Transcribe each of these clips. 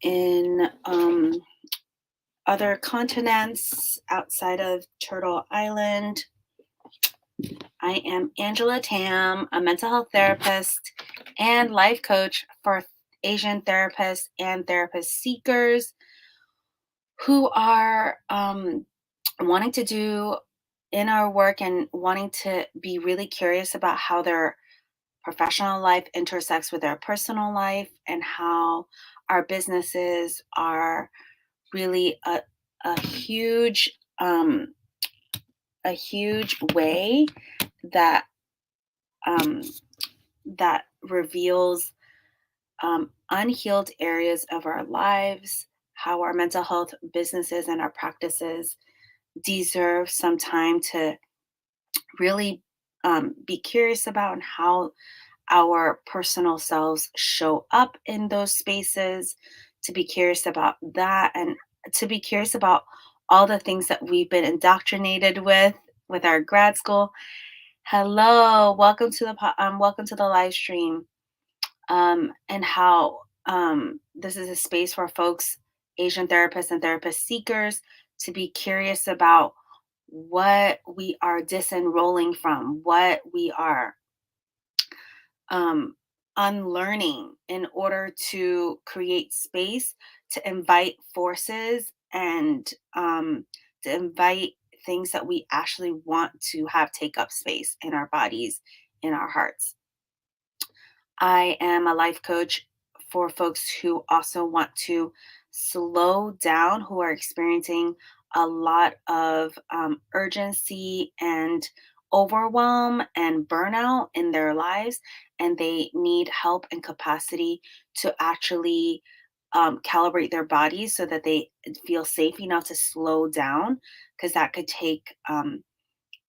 in other continents outside of Turtle Island. I am Angela Tam, a mental health therapist and life coach for Asian therapists and therapist seekers who are wanting to do inner work and wanting to be really curious about how their professional life intersects with their personal life and how our businesses are really a huge um, a huge way that um, that reveals unhealed areas of our lives, how our mental health businesses and our practices deserve some time to really be curious about, and how our personal selves show up in those spaces, to be curious about that, and to be curious about all the things that we've been indoctrinated with our grad school. Hello, welcome to the live stream. And how this is a space for folks, Asian therapists and therapist seekers, to be curious about what we are disenrolling from, what we are um, unlearning in order to create space to invite forces and to invite things that we actually want to have take up space in our bodies, in our hearts. I am a life coach for folks who also want to slow down, who are experiencing a lot of urgency and overwhelm and burnout in their lives, and they need help and capacity to actually calibrate their bodies so that they feel safe enough to slow down, because that could take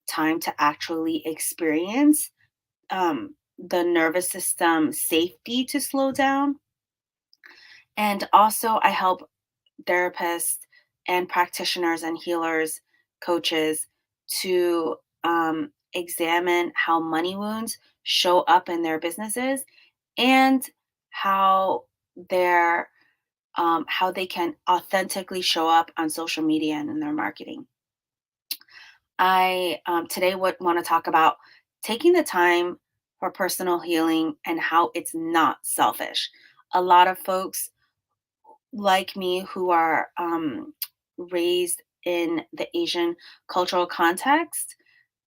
time to actually experience the nervous system safety to slow down. And also, I help therapists and practitioners and healers, coaches to examine how money wounds show up in their businesses, and how they're how they can authentically show up on social media and in their marketing. I today would want to talk about taking the time for personal healing and how it's not selfish. A lot of folks like me who are raised in the Asian cultural context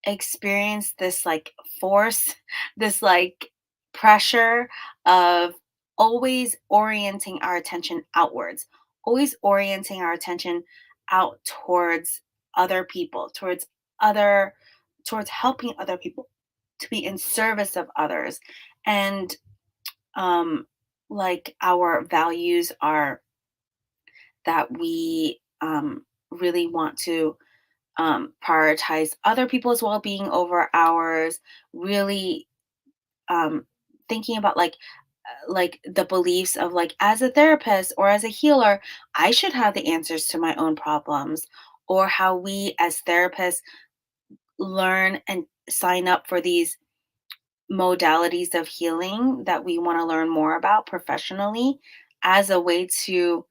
experience this like force, this like pressure of always orienting our attention outwards, always orienting our attention out towards other people, other, towards helping other people, to be in service of others. And um, like our values are that we really want to prioritize other people's well-being over ours, really um, thinking about like the beliefs of, like, as a therapist or as a healer, I should have the answers to my own problems, or how we as therapists learn and sign up for these modalities of healing that we want to learn more about professionally, as a way to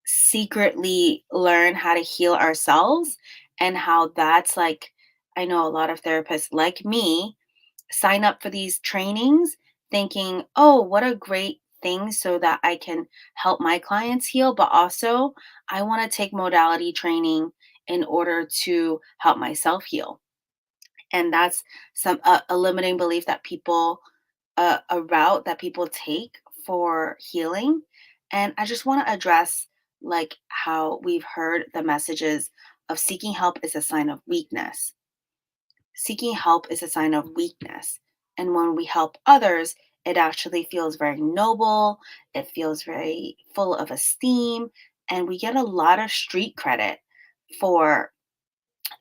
secretly learn how to heal ourselves. And how that's like, I know a lot of therapists like me sign up for these trainings thinking, oh, what a great thing so that I can help my clients heal. But also, I want to take modality training in order to help myself heal. And that's a limiting belief that people, a route that people take for healing. And I just want to address like how we've heard the messages of seeking help is a sign of weakness. Seeking help is a sign of weakness. And when we help others, it actually feels very noble, it feels very full of esteem, and we get a lot of street credit for,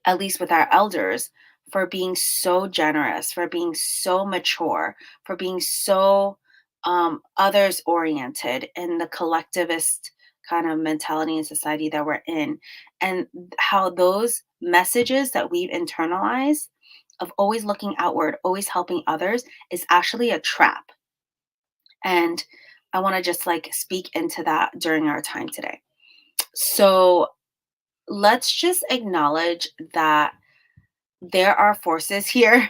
at least with our elders, for being so generous, for being so mature, for being so others oriented in the collectivist kind of mentality and society that we're in. And how those messages that we've internalized of always looking outward, always helping others, is actually a trap. And I want to just like speak into that during our time today. So let's just acknowledge that there are forces here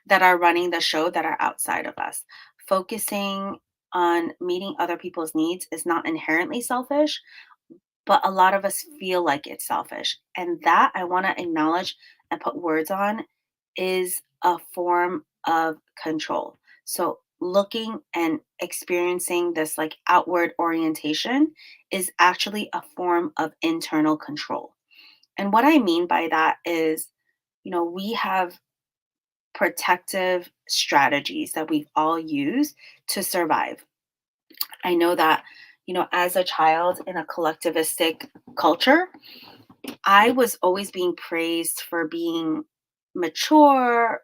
that are running the show that are outside of us. Focusing on meeting other people's needs is not inherently selfish, but a lot of us feel like it's selfish. And that I want to acknowledge and put words on is a form of control. So, looking and experiencing this like outward orientation is actually a form of internal control. And what I mean by that is, we have protective strategies that we've all used to survive. I know that, as a child in a collectivistic culture, I was always being praised for being mature,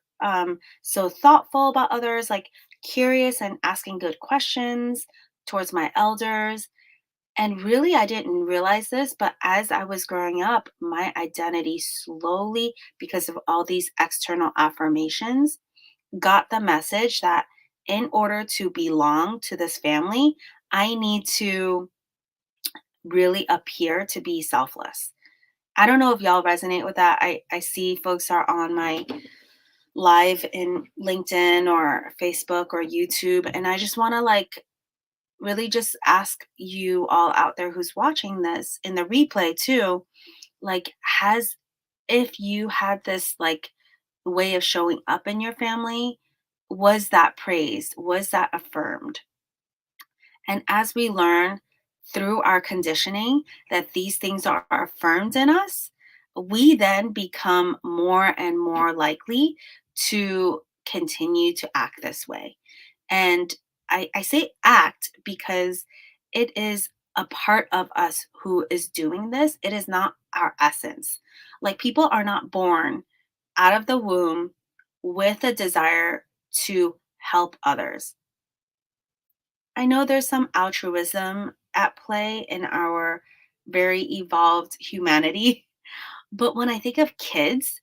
so thoughtful about others, like curious and asking good questions towards my elders. And really, I didn't realize this, but as I was growing up, my identity slowly, because of all these external affirmations, got the message that in order to belong to this family, I need to really appear to be selfless. I don't know if y'all resonate with that. I see folks are on my live in LinkedIn or Facebook or YouTube, and I just want to like really just ask you all out there who's watching this in the replay too, like has if you had this like way of showing up in your family, was that praised? Was that affirmed? And as we learn through our conditioning that these things are affirmed in us, we then become more and more likely to continue to act this way. And I say act because it is a part of us who is doing this. It is not our essence. Like people are not born out of the womb with a desire to help others. I know there's some altruism at play in our very evolved humanity, but when I think of kids,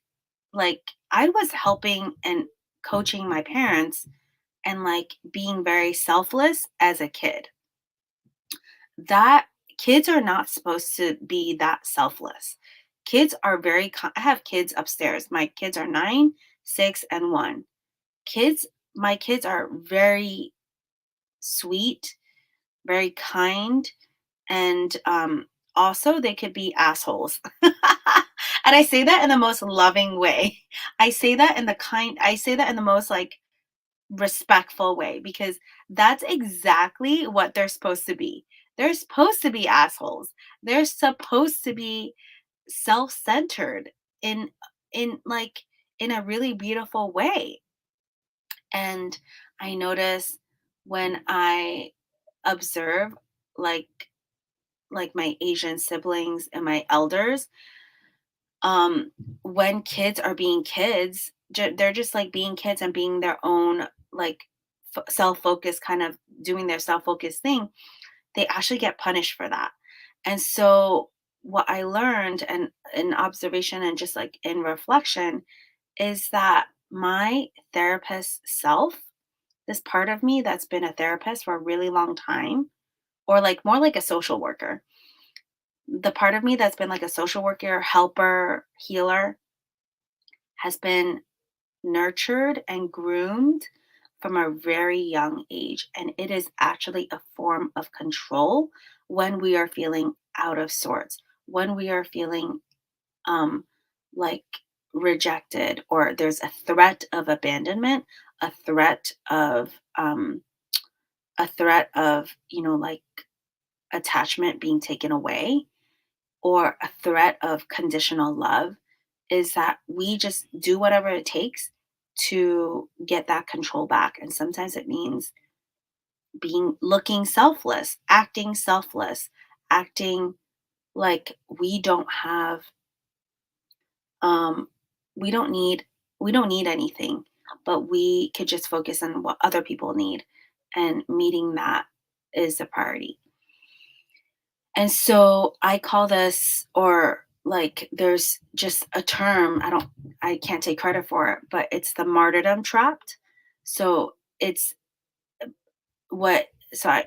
like I was helping and coaching my parents and like being very selfless as a kid. That kids are not supposed to be that selfless. Kids are I have kids upstairs. My kids are 9, 6 and 1. Kids my kids are very sweet, very kind, and also they could be assholes. And I say that in the most loving way. I say that in the most like respectful way because that's exactly what they're supposed to be. They're supposed to be assholes. They're supposed to be self-centered in like in a really beautiful way. And I notice when I observe like my Asian siblings and my elders, um, when kids are being kids, they're just like being kids and being their own like self-focused kind of doing their self-focused thing, they actually get punished for that. And so what I learned and in observation and just like in reflection is that my therapist self, this part of me that's been a therapist for a really long time, or like more like a social worker, the part of me that's been like a social worker, helper, healer has been nurtured and groomed from a very young age. And it is actually a form of control when we are feeling out of sorts, when we are feeling um, like rejected, or there's a threat of abandonment, a threat of, um, like attachment being taken away, or a threat of conditional love, is that we just do whatever it takes to get that control back. And sometimes it means looking selfless, acting like um we don't need we don't need anything, but we could just focus on what other people need, and meeting that is the priority. And so I call this, or like there's just a term, I can't take credit for it, but it's the martyrdom trapped. So it's what so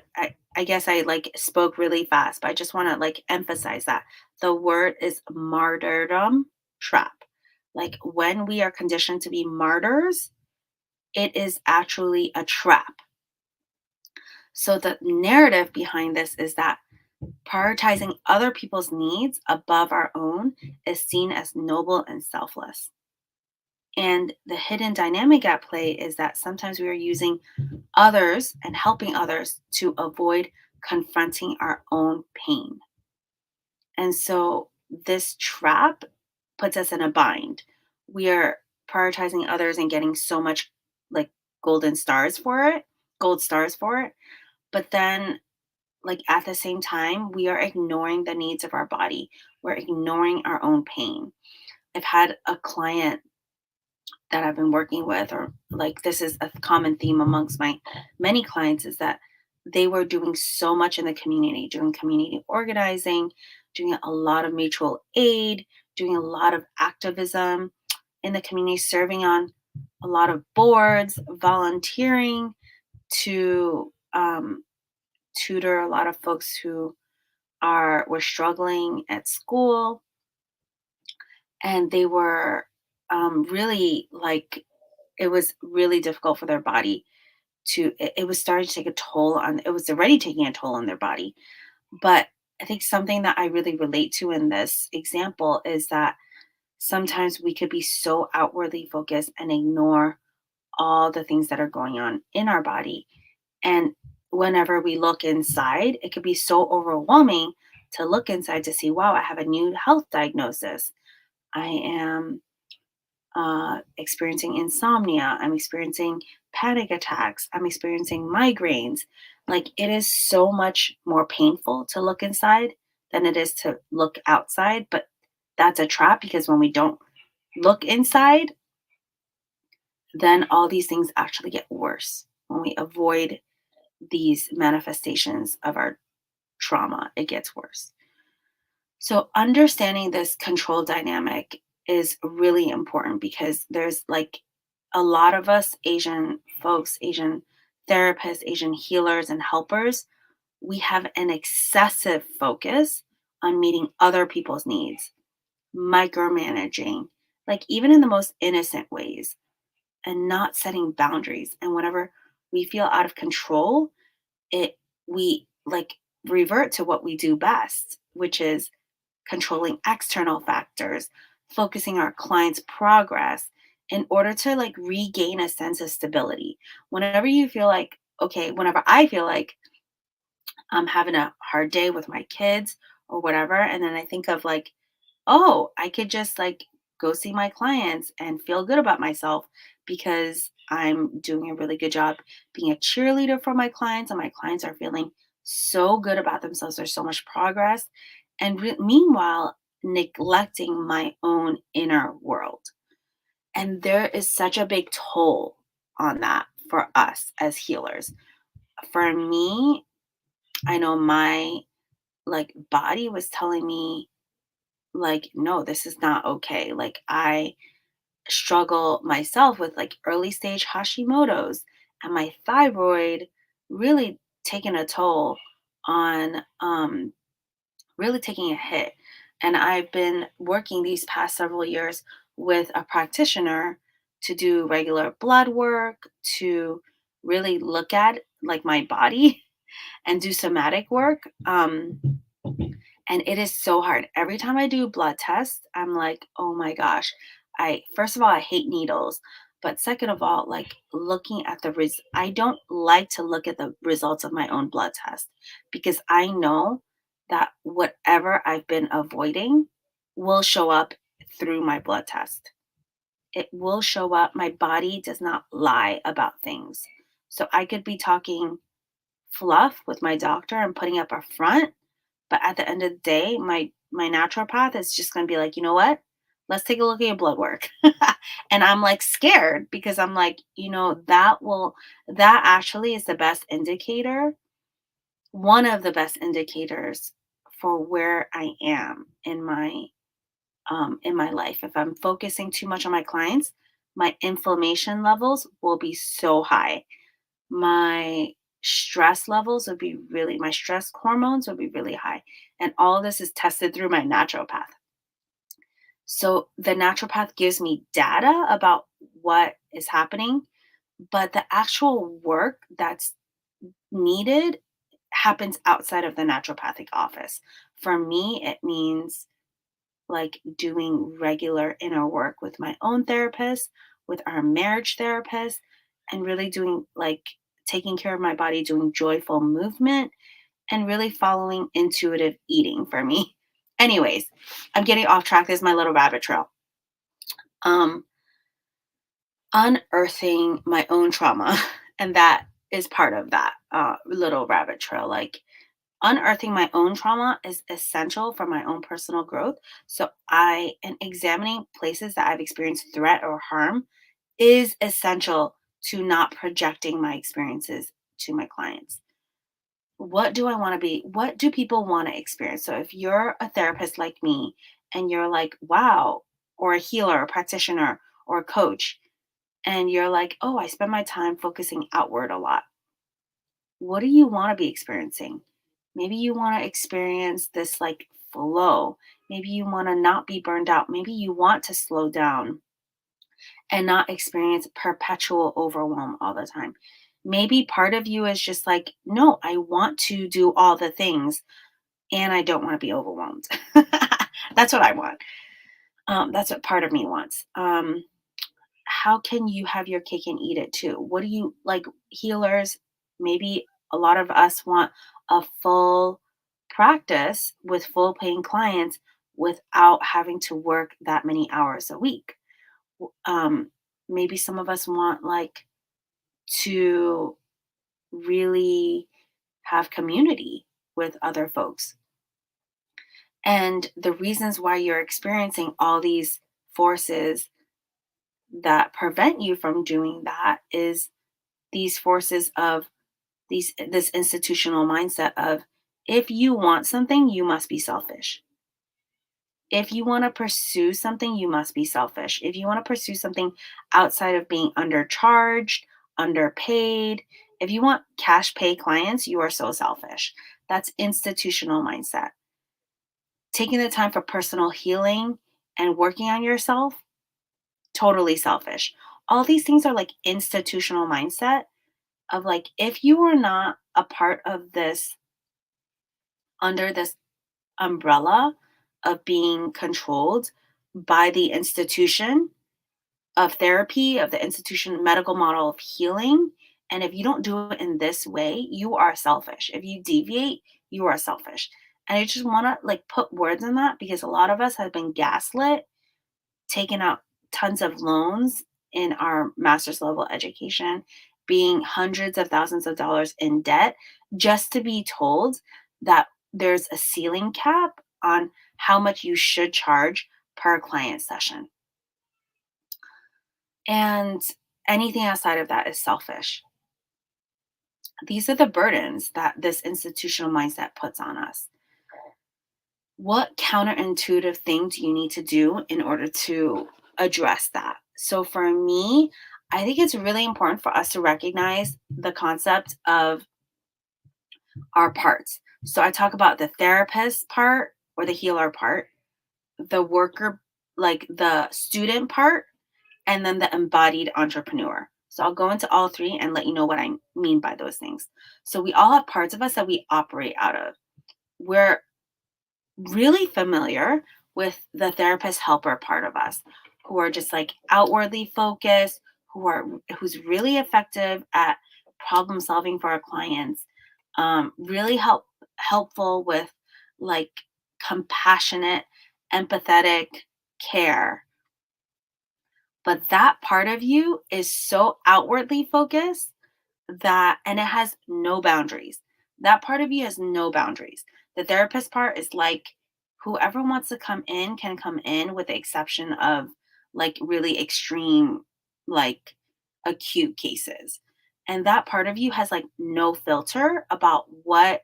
I guess I like spoke really fast, but I just want to like emphasize that the word is martyrdom trap. Like when we are conditioned to be martyrs, it is actually a trap. So the narrative behind this is that prioritizing other people's needs above our own is seen as noble and selfless. And the hidden dynamic at play is that sometimes we are using others and helping others to avoid confronting our own pain. And so this trap puts us in a bind. We are prioritizing others and getting so much like golden stars for it, gold stars for it. But then, like at the same time, we are ignoring the needs of our body. We're ignoring our own pain. I've had a client that I've been working with, or like this is a common theme amongst my many clients, is that they were doing so much in the community, doing community organizing, doing a lot of mutual aid, doing a lot of activism in the community, serving on a lot of boards, volunteering to tutor a lot of folks who are were struggling at school, and they were really like it was really difficult for their body to it was starting to take a toll on it was already taking a toll on their body. But I think something that I really relate to in this example is that sometimes we could be so outwardly focused and ignore all the things that are going on in our body. And whenever we look inside, it could be so overwhelming to look inside to see, wow, I have a new health diagnosis. I am experiencing insomnia. I'm experiencing panic attacks. I'm experiencing migraines. Like it is so much more painful to look inside than it is to look outside. But that's a trap because when we don't look inside, then all these things actually get worse. When we avoid these manifestations of our trauma, it gets worse. So, understanding this control dynamic is really important because there's like a lot of us Asian folks, Asian therapists, Asian healers, and helpers, we have an excessive focus on meeting other people's needs, micromanaging, like even in the most innocent ways, and not setting boundaries. And whenever we feel out of control, it we like revert to what we do best, which is controlling external factors, focusing our clients' progress in order to like regain a sense of stability. Whenever you feel like, okay, whenever I feel like I'm having a hard day with my kids or whatever, and then I think of like, oh, I could just like go see my clients and feel good about myself because I'm doing a really good job being a cheerleader for my clients, and my clients are feeling so good about themselves. There's so much progress. And meanwhile, neglecting my own inner world. And there is such a big toll on that for us as healers. For me, I know my like body was telling me like, no, this is not okay. Like I struggle myself with like early stage Hashimoto's, and my thyroid really taking a toll on really taking a hit. And I've been working these past several years with a practitioner to do regular blood work, to really look at like my body and do somatic work. And it is so hard. Every time I do blood tests, I'm like, oh my gosh. I first of all, I hate needles. But second of all, like looking at I don't like to look at the results of my own blood test because I know that whatever I've been avoiding will show up through my blood test. It will show up. My body does not lie about things. So I could be talking fluff with my doctor and putting up a front, but at the end of the day, my naturopath is just gonna be like, you know what? Let's take a look at your blood work. And I'm like scared because I'm like, that actually is the best indicator, one of the best indicators for where I am in my life. If I'm focusing too much on my clients, my inflammation levels will be so high. My stress levels would be really, my stress hormones would be really high. And all of this is tested through my naturopath. So the naturopath gives me data about what is happening, but the actual work that's needed happens outside of the naturopathic office. For me, it means like doing regular inner work with my own therapist, with our marriage therapist, and really doing like taking care of my body, doing joyful movement, and really following intuitive eating for me. Anyways, I'm getting off track. This is my little rabbit trail. Um, Unearthing my own trauma, and that is part of that little rabbit trail. Like unearthing my own trauma is essential for my own personal growth. So I and examining places that I've experienced threat or harm is essential to not projecting my experiences to my clients. What do I want to be? What do people want to experience? So if you're a therapist like me and you're like, wow, or a healer, a practitioner, or a coach, and you're like, oh, I spend my time focusing outward a lot. What do you want to be experiencing? Maybe you want to experience this like flow. Maybe you want to not be burned out. Maybe you want to slow down and not experience perpetual overwhelm all the time. Maybe part of you is just like, no, I want to do all the things and I don't want to be overwhelmed. That's what I want. That's what part of me wants. How can you have your cake and eat it too? What do you like, healers? Maybe a lot of us want a full practice with full paying clients without having to work that many hours a week. Um, Maybe some of us want like to really have community with other folks. And the reasons why you're experiencing all these forces that prevent you from doing that is these forces of this institutional mindset of if you want something, you must be selfish. If you want to pursue something, you must be selfish. If you want to pursue something outside of being undercharged, underpaid, if you want cash pay clients, you are so selfish. That's institutional mindset. Taking the time for personal healing and working on yourself, totally selfish. All these things are like institutional mindset of like, if you are not a part of this, under this umbrella of being controlled by the institution of therapy, of the institution medical model of healing. And if you don't do it in this way, you are selfish. If you deviate, you are selfish. And I just want to like put words on that because a lot of us have been gaslit, taken out tons of loans in our master's level education, being hundreds of thousands of dollars in debt just to be told that there's a ceiling cap on how much you should charge per client session. And anything outside of that is selfish. These are the burdens that this institutional mindset puts on us. What counterintuitive thing do you need to do in order to address that? So for me, I think it's really important for us to recognize the concept of our parts. So I talk about the therapist part or the healer part, the worker, like the student part, and then the embodied entrepreneur. So I'll go into all three and let you know what I mean by those things. So we all have parts of us that we operate out of. We're really familiar with the therapist helper part of us who are just like outwardly focused, who's really effective at problem solving for our clients, really helpful with like compassionate, empathetic care. But that part of you is so outwardly focused that, and it has no boundaries. That part of you has no boundaries. The therapist part is like whoever wants to come in can come in, with the exception of like really extreme, like acute cases. And that part of you has like no filter about what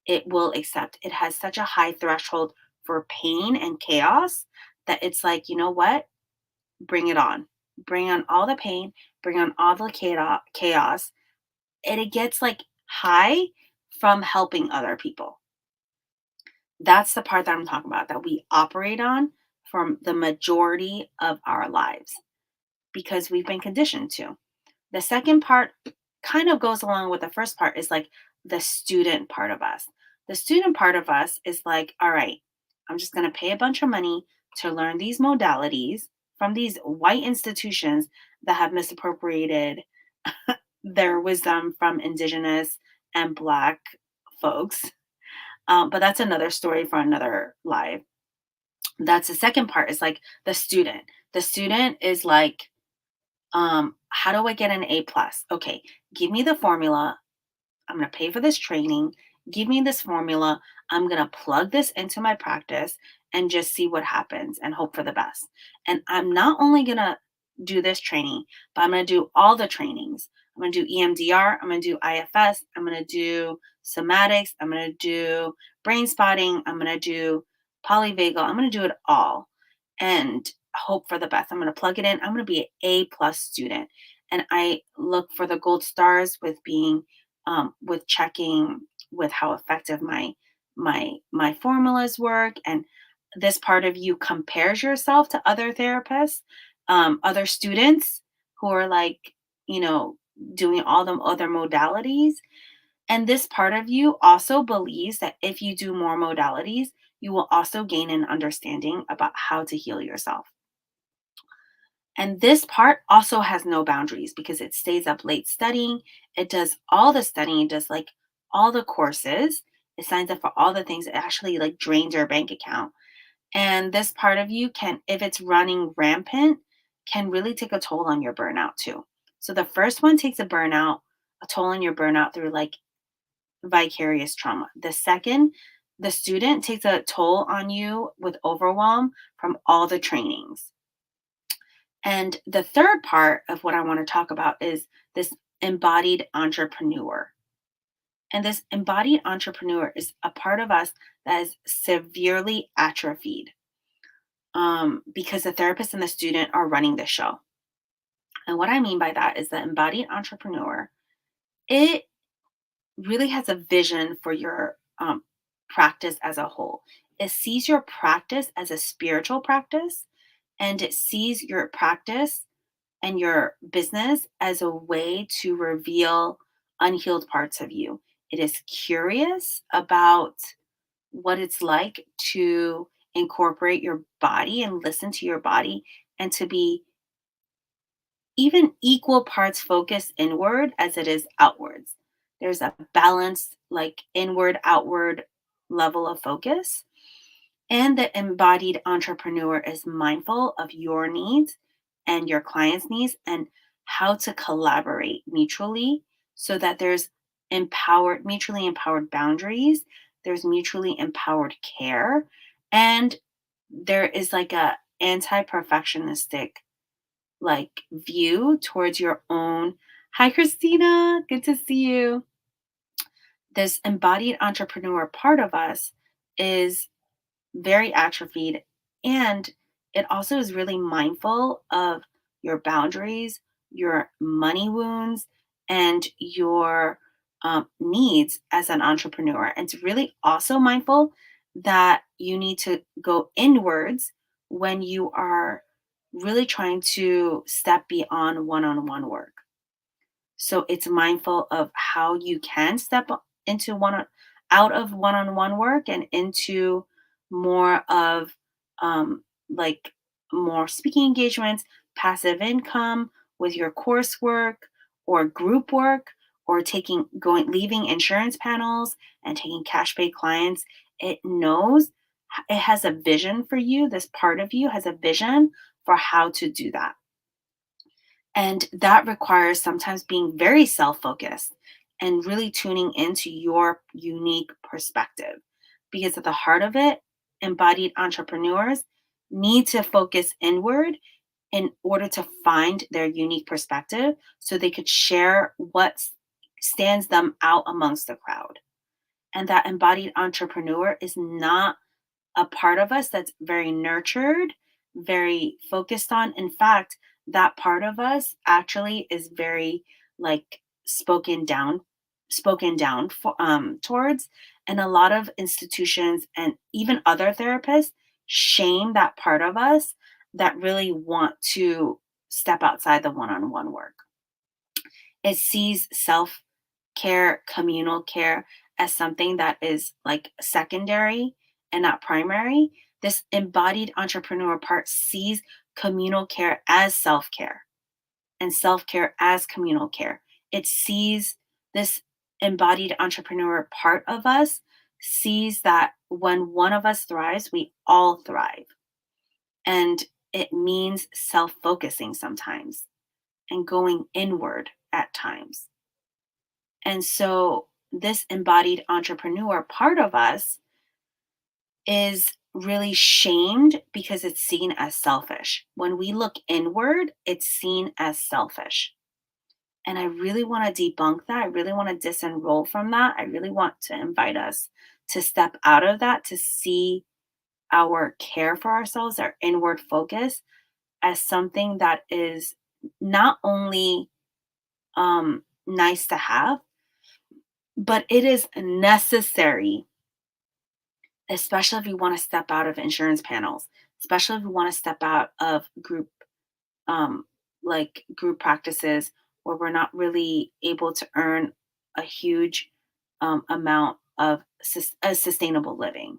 it will accept. It has such a high threshold for pain and chaos that it's like, you know what? Bring it on. Bring on all the pain, bring on all the chaos, and it gets like high from helping other people. That's the part that I'm talking about that we operate on from the majority of our lives because we've been conditioned to. The second part kind of goes along with the first part is like the student part of us. The student part of us is like, all right, I'm just going to pay a bunch of money to learn these modalities from these white institutions that have misappropriated their wisdom from indigenous and black folks. But that's another story for another live. That's the second part is like the student. The student is like, how do I get an A plus? Okay, give me the formula. I'm going to pay for this training. Give me this formula. I'm going to plug this into my practice and just see what happens and hope for the best. And I'm not only going to do this training, but I'm going to do all the trainings. I'm going to do EMDR. I'm going to do IFS. I'm going to do somatics. I'm going to do brain spotting. I'm going to do polyvagal. I'm going to do it all and hope for the best. I'm going to plug it in. I'm going to be an A plus student. And I look for the gold stars with checking with how effective my formulas work, and this part of you compares yourself to other therapists, other students who are like, you know, doing all the other modalities, and this part of you also believes that if you do more modalities you will also gain an understanding about how to heal yourself. And this part also has no boundaries because it stays up late studying. It does all the studying, it does like all the courses. It signs up for all the things. It actually like drains your bank account. And this part of you can, if it's running rampant, can really take a toll on your burnout too. So the first one takes a toll on your burnout through like vicarious trauma. The second, the student takes a toll on you with overwhelm from all the trainings. And the third part of what I want to talk about is this embodied entrepreneur. And this embodied entrepreneur is a part of us that is severely atrophied because the therapist and the student are running the show. And what I mean by that is the embodied entrepreneur, it really has a vision for your practice as a whole. It sees your practice as a spiritual practice, and it sees your practice and your business as a way to reveal unhealed parts of you. It is curious about what it's like to incorporate your body and listen to your body and to be even equal parts focused inward as it is outwards. There's a balanced, like inward, outward level of focus. And the embodied entrepreneur is mindful of your needs and your clients' needs and how to collaborate mutually so that there's mutually empowered boundaries, there's mutually empowered care, and there is like a anti-perfectionistic like view towards your own. Hi Christina, good to see you. This embodied entrepreneur part of us is very atrophied, and it also is really mindful of your boundaries, your money wounds, and your needs as an entrepreneur. And it's really also mindful that you need to go inwards when you are really trying to step beyond one-on-one work. So it's mindful of how you can step into out of one-on-one work and into more of like more speaking engagements, passive income with your coursework or group work or leaving insurance panels and taking cash pay clients. It knows it has a vision for you. This part of you has a vision for how to do that. And that requires sometimes being very self focused and really tuning into your unique perspective. Because at the heart of it, embodied entrepreneurs need to focus inward in order to find their unique perspective so they could share what stands them out amongst the crowd. And that embodied entrepreneur is not a part of us that's very nurtured, very focused on. In fact, that part of us actually is very like spoken down spoken down for, towards. And a lot of institutions and even other therapists shame that part of us that really want to step outside the one on one work. It sees self care, communal care as something that is like secondary and not primary. This embodied entrepreneur part sees communal care as self care and self care as communal care. It sees this embodied entrepreneur part of us, sees that when one of us thrives, we all thrive. And it means self focusing sometimes and going inward at times. And so, this embodied entrepreneur part of us is really shamed because it's seen as selfish. When we look inward, it's seen as selfish. And I really want to debunk that. I really want to disenroll from that. I really want to invite us to step out of that, to see our care for ourselves, our inward focus, as something that is not only nice to have, but it is necessary, especially if you want to step out of insurance panels, especially if you want to step out of um, group practices where we're not really able to earn a huge amount of a sustainable living.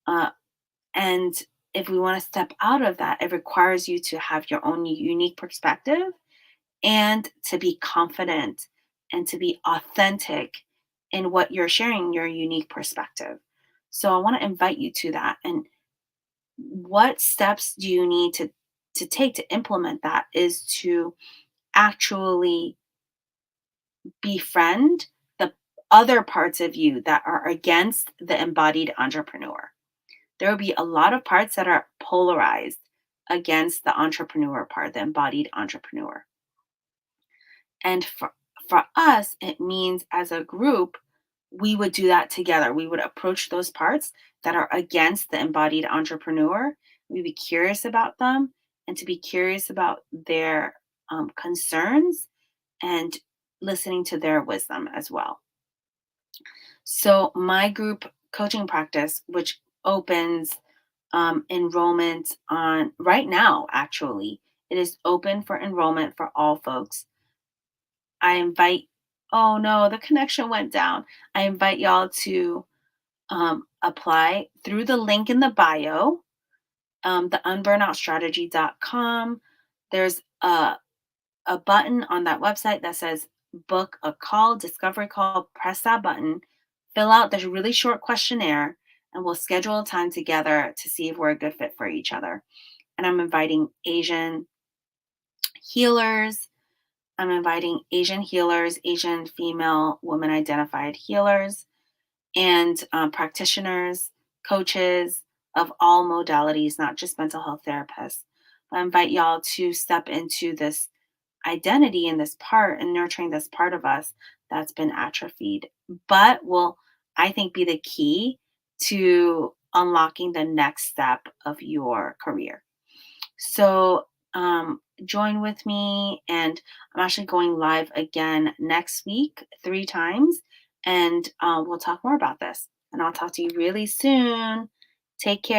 Uh, and if we want to step out of that, it requires you to have your own unique perspective and to be confident and to be authentic in what you're sharing, your unique perspective. So I want to invite you to that. And what steps do you need to take to implement that is to actually befriend the other parts of you that are against the embodied entrepreneur. There will be a lot of parts that are polarized against the entrepreneur part, the embodied entrepreneur. And for us, it means as a group, we would do that together. We would approach those parts that are against the embodied entrepreneur. We'd be curious about them and to be curious about their concerns and listening to their wisdom as well. So, my group coaching practice, which opens enrollment on right now, actually, it is open for enrollment for all folks. I invite, oh no, the connection went down. I invite y'all to apply through the link in the bio, the unburnoutstrategy.com. There's a button on that website that says book a call, discovery call. Press that button, fill out the really short questionnaire, and we'll schedule a time together to see if we're a good fit for each other. And I'm inviting healers. I'm inviting Asian healers, Asian female woman identified healers, and practitioners, coaches of all modalities, not just mental health therapists. I invite y'all to step into this identity in this part and nurturing this part of us that's been atrophied, but will, I think, be the key to unlocking the next step of your career. So, join with me, and I'm actually going live again next week, 3 times, and we'll talk more about this. And I'll talk to you really soon. Take care.